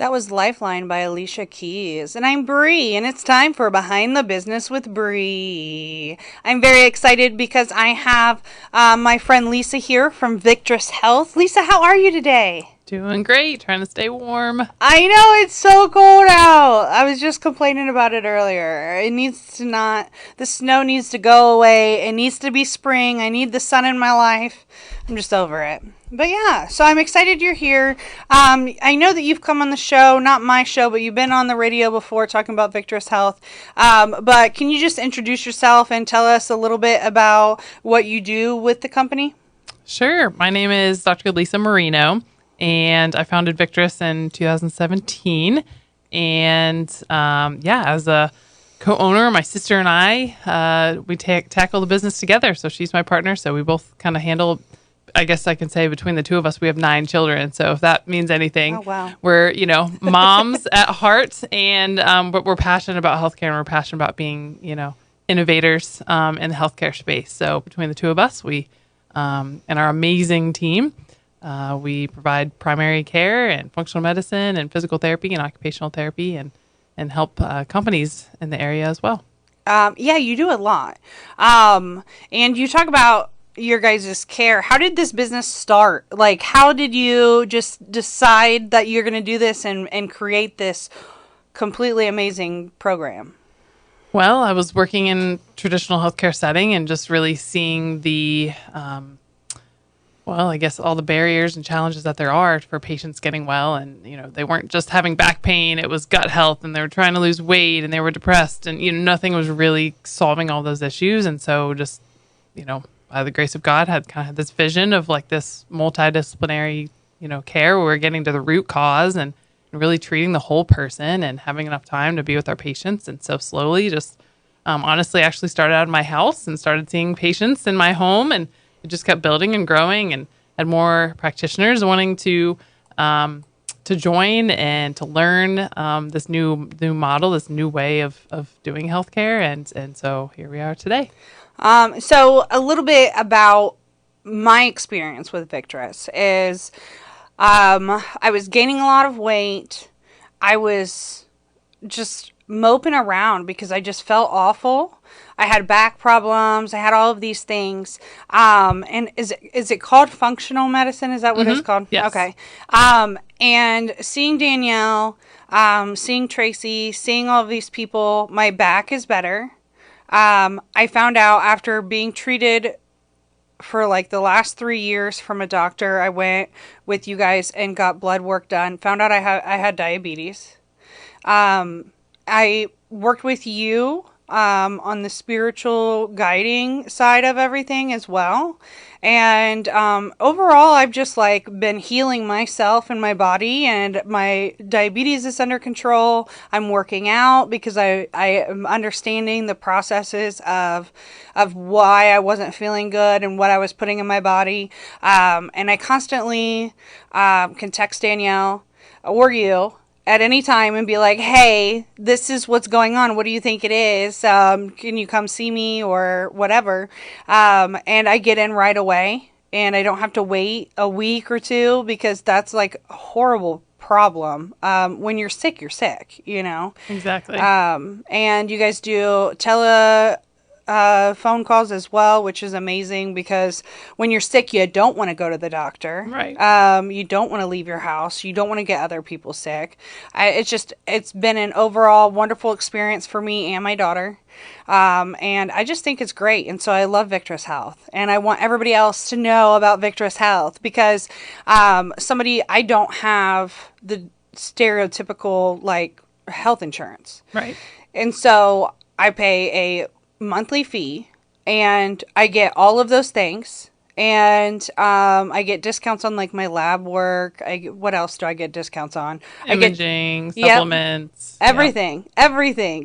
That was Lifeline by Alicia Keys. And I'm Bree, and it's time for Behind the Business with Bree. I'm very excited because I have my friend Lisa here from Victress Health. Lisa, how are you today? Doing great. Trying to stay warm. I know, it's so cold out. I was just complaining about it earlier. The snow needs to go away. It needs to be spring. I need the sun in my life. I'm just over it. But yeah, so I'm excited you're here. I know that you've come on the show, not my show, but you've been on the radio before talking about Victress Health. But can you just introduce yourself and tell us a little bit about what you do with the company? Sure. My name is Dr. Lisa Marino, and I founded Victress in 2017. And as a co-owner, my sister and I, we tackle the business together. So she's my partner. So we both kind of handle, I guess I can say between the two of us, we have 9 children. So if that means anything, Oh, wow. we're, moms at heart, and but we're passionate about healthcare, and we're passionate about being, innovators in the healthcare space. So between the two of us, we and our amazing team, we provide primary care and functional medicine and physical therapy and occupational therapy and help companies in the area as well. Yeah, you do a lot. And you talk about your guys' care. How did this business start? Like, how did you just decide that you're going to do this and create this completely amazing program? Well, I was working in traditional healthcare setting and just really seeing the, I guess all the barriers and challenges that there are for patients getting well. And, they weren't just having back pain, it was gut health, and they were trying to lose weight, and they were depressed, and, nothing was really solving all those issues. And so just, by the grace of God, had this vision of like this multidisciplinary, care where we're getting to the root cause and really treating the whole person and having enough time to be with our patients. And so slowly just honestly actually started out of my house and started seeing patients in my home, and it just kept building and growing, and had more practitioners wanting to join and to learn this new model, this new way of doing healthcare. And so here we are today. So a little bit about my experience with Victress is I was gaining a lot of weight. I was just moping around because I just felt awful. I had back problems. I had all of these things. And is it called functional medicine? Is that what it's called? Yes. Okay. And seeing Danielle, seeing Tracy, seeing all of these people, my back is better. I found out after being treated for like the last 3 years from a doctor, I went with you guys and got blood work done. Found out I had diabetes. I worked with you on the spiritual guiding side of everything as well. And overall, I've just been healing myself and my body, and my diabetes is under control. I'm working out because I am understanding the processes of why I wasn't feeling good and what I was putting in my body. And I constantly can text Danielle or you at any time and be like, hey, this is what's going on. What do you think it is? Can you come see me or whatever? And I get in right away, and I don't have to wait a week or two, because that's a horrible problem. When you're sick, you're sick, Exactly. And you guys do phone calls as well, which is amazing, because when you're sick, you don't want to go to the doctor. Right. You don't want to leave your house. You don't want to get other people sick. It's been an overall wonderful experience for me and my daughter. And I just think it's great. And so I love Victress Health, and I want everybody else to know about Victress Health, because I don't have the stereotypical health insurance. Right. And so I pay a monthly fee, and I get all of those things, and I get discounts on my lab work. What else do I get discounts on? Imaging, supplements, everything.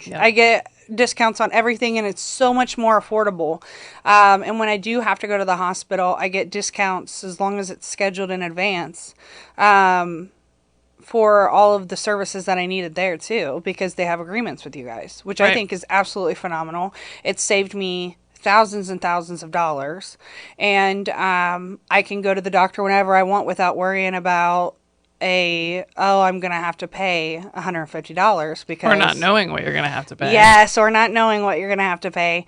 Yep. I get discounts on everything, and it's so much more affordable. And when I do have to go to the hospital, I get discounts as long as it's scheduled in advance. For all of the services that I needed there too, because they have agreements with you guys, which I think is absolutely phenomenal. It saved me thousands and thousands of dollars, and I can go to the doctor whenever I want without worrying about I'm going to have to pay $150 because. Or not knowing what you're going to have to pay. Yes, or not knowing what you're going to have to pay.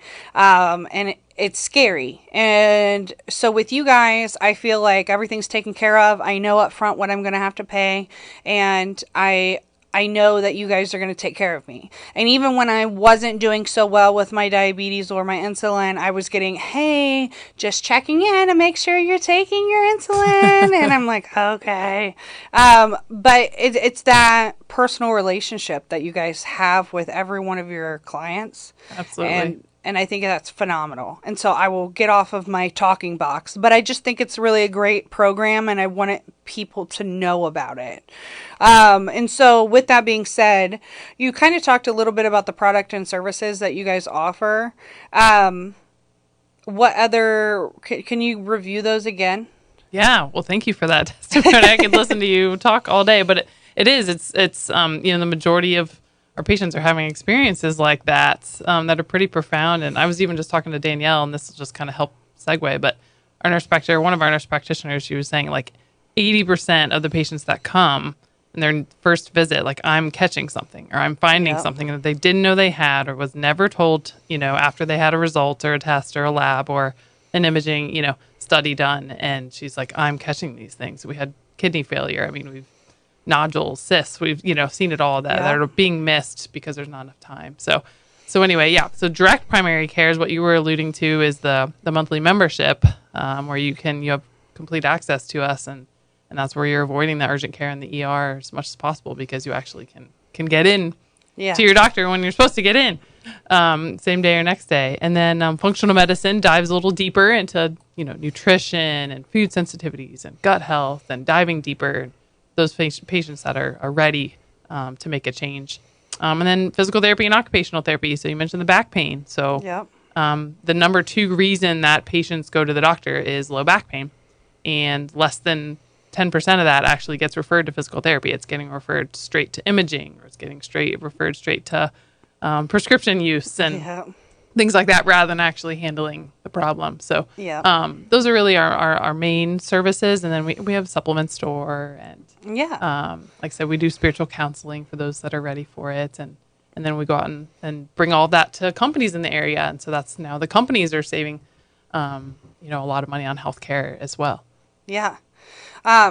It's scary. And so with you guys, I feel like everything's taken care of. I know up front what I'm going to have to pay. And I know that you guys are going to take care of me. And even when I wasn't doing so well with my diabetes or my insulin, I was getting, hey, just checking in to make sure you're taking your insulin. And I'm like, okay. But it's that personal relationship that you guys have with every one of your clients. Absolutely. And I think that's phenomenal. And so I will get off of my talking box. But I just think it's really a great program, and I wanted people to know about it. And so with that being said, you kind of talked a little bit about the product and services that you guys offer. What other, can you review those again? Yeah. Well, thank you for that testimony. I could listen to you talk all day, but it's the majority of our patients are having experiences like that, that are pretty profound. And I was even just talking to Danielle, and this will just kind of help segue, but one of our nurse practitioners, she was saying like 80% of the patients that come in their first visit, like I'm catching something or I'm finding something that they didn't know they had or was never told, after they had a result or a test or a lab or an imaging, study done. And she's like, I'm catching these things. We had kidney failure. I mean, we've nodules, cysts, we've, seen it all that are being missed because there's not enough time. So anyway, So direct primary care is what you were alluding to, is the monthly membership, where you have complete access to us, and that's where you're avoiding the urgent care and the ER as much as possible, because you actually can get in to your doctor when you're supposed to get in, same day or next day. And then functional medicine dives a little deeper into, nutrition and food sensitivities and gut health, and diving deeper those patients that are ready to make a change. And then physical therapy and occupational therapy. So you mentioned the back pain. So the number 2 reason that patients go to the doctor is low back pain. And less than 10% of that actually gets referred to physical therapy. It's getting referred straight to imaging, or it's getting referred straight to prescription use and things like that, rather than actually handling the problem. So those are really our main services. And then we have a supplement store, and like I said, we do spiritual counseling for those that are ready for it. And then we go out and bring all that to companies in the area. And so that's now the companies are saving, a lot of money on healthcare as well. Yeah.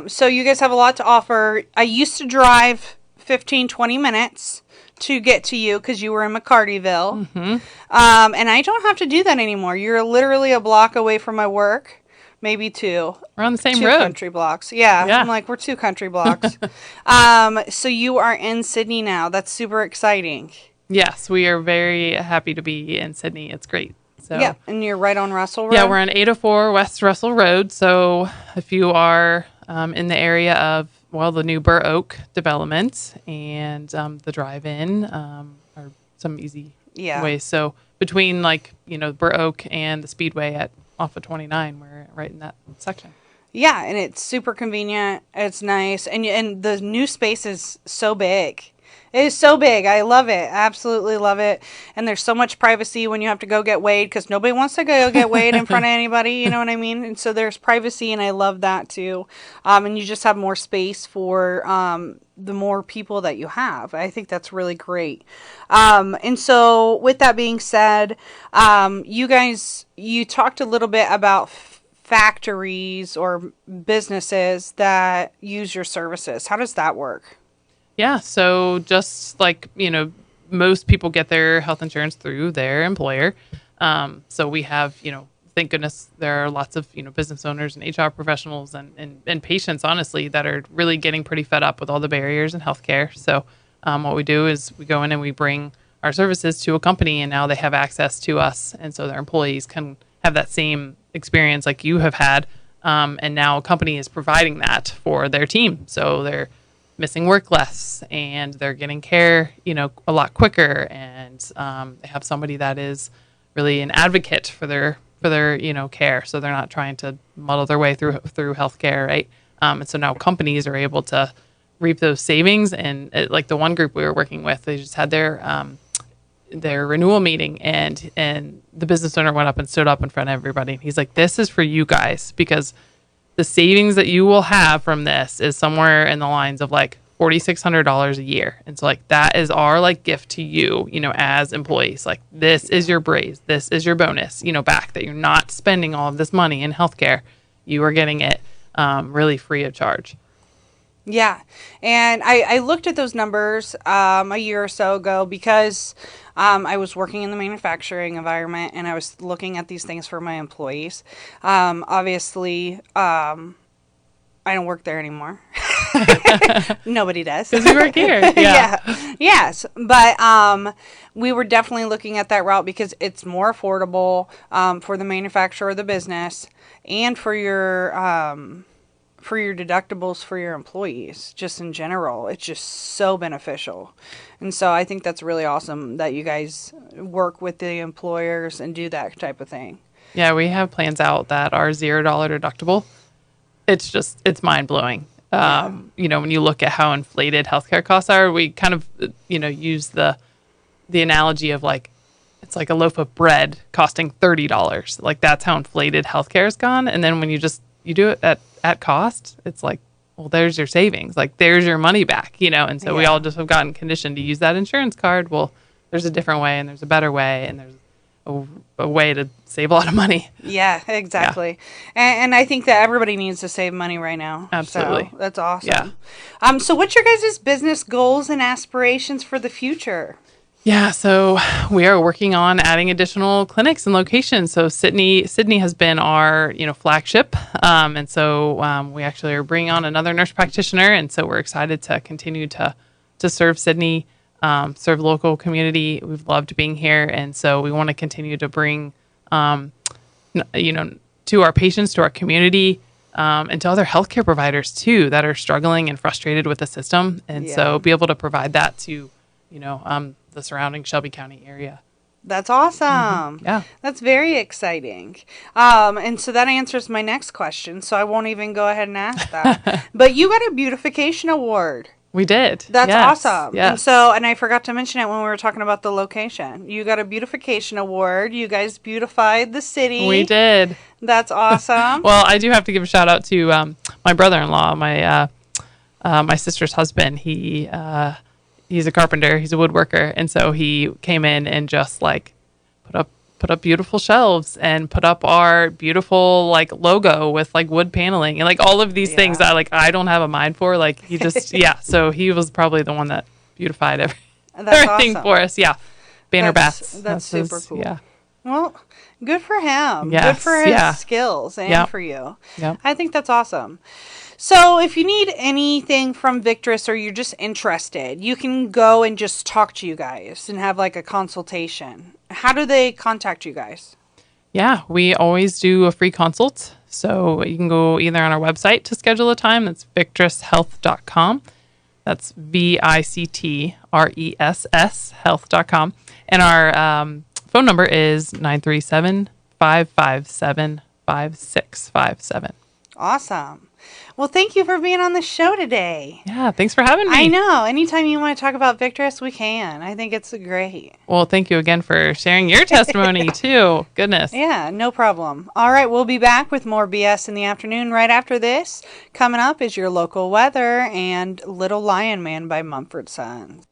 So you guys have a lot to offer. I used to drive 15, 20 minutes to get to you because you were in McCartyville. Mm-hmm. And I don't have to do that anymore. You're literally a block away from my work. Maybe 2. We're on the same 2 road. Country blocks. Yeah. I'm like, we're 2 country blocks. So you are in Sydney now. That's super exciting. Yes, we are very happy to be in Sydney. It's great. So, yeah, and you're right on Russell Road? Yeah, we're on 804 West Russell Road. So if you are in the area of, the new Burr Oak development and the drive-in are some easy ways. So between Burr Oak and the Speedway off of 29, we're right in that section. Yeah, and it's super convenient. It's nice. And the new space is so big. It is so big. I love it. Absolutely love it. And there's so much privacy when you have to go get weighed, because nobody wants to go get weighed in front of anybody. You know what I mean? And so there's privacy, and I love that too. And you just have more space for the more people that you have. I think that's really great. And so with that being said, you talked a little bit about factories or businesses that use your services. How does that work? Yeah, so just like, most people get their health insurance through their employer. So we have, thank goodness there are lots of, business owners and HR professionals and patients, honestly, that are really getting pretty fed up with all the barriers in healthcare. So what we do is we go in and we bring our services to a company, and now they have access to us. And so their employees can have that same experience like you have had. And now a company is providing that for their team. So they're missing work less, and they're getting care, a lot quicker. And they have somebody that is really an advocate for their care. So they're not trying to muddle their way through healthcare, right? And so now companies are able to reap those savings. And like the one group we were working with, they just had their renewal meeting, and the business owner went up and stood up in front of everybody. And he's like, "This is for you guys, because the savings that you will have from this is somewhere in the lines of like $4,600 a year. And so like that is our like gift to you, as employees. Like this is your raise, this is your bonus, back, that you're not spending all of this money in healthcare. You are getting it really free of charge. Yeah. And I looked at those numbers a year or so ago because I was working in the manufacturing environment and I was looking at these things for my employees. Obviously, I don't work there anymore. Nobody does. Because you work here. Yeah. Yes. But we were definitely looking at that route because it's more affordable for the manufacturer or the business, and for your deductibles for your employees, just in general. It's just so beneficial. And so I think that's really awesome that you guys work with the employers and do that type of thing. Yeah, we have plans out that are $0 deductible. It's mind blowing. When you look at how inflated healthcare costs are, we kind of, use the analogy of like, it's like a loaf of bread costing $30. Like that's how inflated healthcare has gone. And then when you do it at cost, it's like, well, there's your savings. Like there's your money back, And so we all just have gotten conditioned to use that insurance card. Well, there's a different way and there's a better way and there's a way to save a lot of money. Yeah, exactly. Yeah. And I think that everybody needs to save money right now. Absolutely. So that's awesome. Yeah. So what's your guys' business goals and aspirations for the future? Yeah, so we are working on adding additional clinics and locations. So Sydney has been our, flagship. And so we actually are bringing on another nurse practitioner. And so we're excited to continue to serve Sydney, serve local community. We've loved being here. And so we want to continue to bring, to our patients, to our community, and to other healthcare providers too, that are struggling and frustrated with the system. And so be able to provide that to, the surrounding Shelby County area. That's awesome. Mm-hmm. Yeah. That's very exciting. And so that answers my next question, so I won't even go ahead and ask that. But you got a beautification award. We did. That's awesome. Yes. And I forgot to mention it when we were talking about the location. You got a beautification award. You guys beautified the city. We did. That's awesome. Well, I do have to give a shout out to my brother-in-law, my sister's husband. He's a carpenter. He's a woodworker. And so he came in and just like put up beautiful shelves and put up our beautiful like logo with like wood paneling and like all of these things that like I don't have a mind for. Like he just, so he was probably the one that beautified everything awesome. For us. Yeah. Banner bats. That's super cool. Yeah. Well, good for him. Yes. Good for his skills and for you. Yep. I think that's awesome. So if you need anything from Victress or you're just interested, you can go and just talk to you guys and have like a consultation. How do they contact you guys? Yeah, we always do a free consult. So you can go either on our website to schedule a time. That's victresshealth.com. That's VICTRESS health.com. And our phone number is 937-557-5657. Awesome. Well, thank you for being on the show today. Yeah, thanks for having me. I know. Anytime you want to talk about Victress, we can. I think it's great. Well, thank you again for sharing your testimony, too. Goodness. Yeah, no problem. All right, we'll be back with more BS in the afternoon right after this. Coming up is your local weather and Little Lion Man by Mumford Sons.